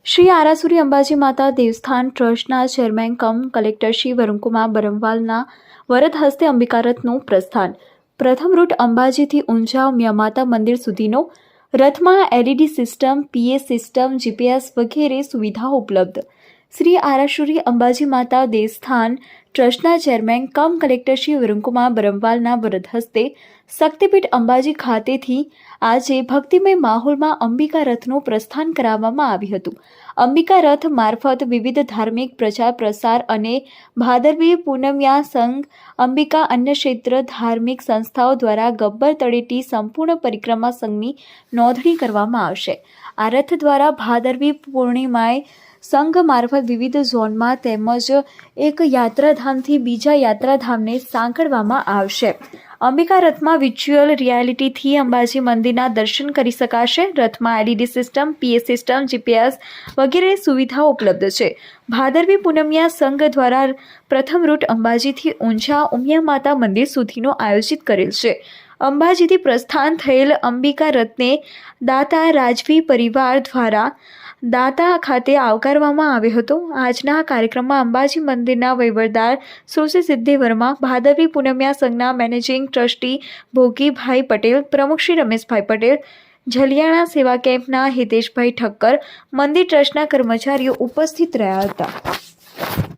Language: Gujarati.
શ્રી આરાસુરી અંબાજી માતા દેવસ્થાન ટ્રસ્ટના chairman cum collector Shri Varunkumar બરમવાલના વરદ હસ્તે અંબિકા રથનું પ્રસ્થાન. પ્રથમ રૂટ અંબાજીથી ઊંઝા ઉમિયા માતા મંદિર સુધીનો. રથમાં LED system, PA system, GPS વગેરે સુવિધાઓ ઉપલબ્ધ. શ્રી આરાસુરી અંબાજી માતા દેવસ્થાન ટ્રસ્ટના chairman cum collector Shri Varunkumar બરમવાલના વરદ હસ્તે શક્તિપીઠ અંબાજી ખાતેથી આજે ભક્તિમય માહોલમાં અંબિકા રથનું પ્રસ્થાન કરાવવામાં આવ્યું હતું. અંબિકા રથ મારફત વિવિધ ધાર્મિક પ્રચાર પ્રસાર અને ભાદરવી પૂનમિયા સંઘ, અંબિકા અન્ય ક્ષેત્ર ધાર્મિક સંસ્થાઓ દ્વારા ગબ્બર તળેટી સંપૂર્ણ પરિક્રમા સંઘની નોંધણી કરવામાં આવશે. આ રથ દ્વારા ભાદરવી પૂર્ણિમાએ સંઘ મારફત વિવિધ ઝોનમાં તેમજ એક યાત્રાધામથી બીજા યાત્રાધામને સાંકળવામાં આવશે. અંબિકા રથમાં વિર્ચ્યુઅલ રિયાલિટીથી અંબાજી મંદિરના દર્શન કરી શકાશે. રથમાં LED system, PA system, GPS વગેરે સુવિધાઓ ઉપલબ્ધ છે. ભાદરવી પૂનમિયા સંઘ દ્વારા પ્રથમ રૂટ અંબાજીથી ઊંઝા ઉમિયા માતા મંદિર સુધીનો આયોજિત કરેલ છે. અંબાજીથી પ્રસ્થાન થયેલ અંબિકા રથને દાતા રાજવી પરિવાર દ્વારા દાતા ખાતે આવકારવામાં આવ્યો હતો. આજના કાર્યક્રમમાં અંબાજી મંદિરના વહીવટદાર સુશ્રી સિદ્ધિ વર્મા, ભાદરવી પૂનમિયા સંઘના મેનેજિંગ ટ્રસ્ટી ભોગીભાઈ પટેલ, પ્રમુખ શ્રી રમેશભાઈ પટેલ, ઝલિયાણા સેવા કેમ્પના હિતેશભાઈ ઠક્કર, મંદિર ટ્રસ્ટના કર્મચારીઓ ઉપસ્થિત રહ્યા હતા.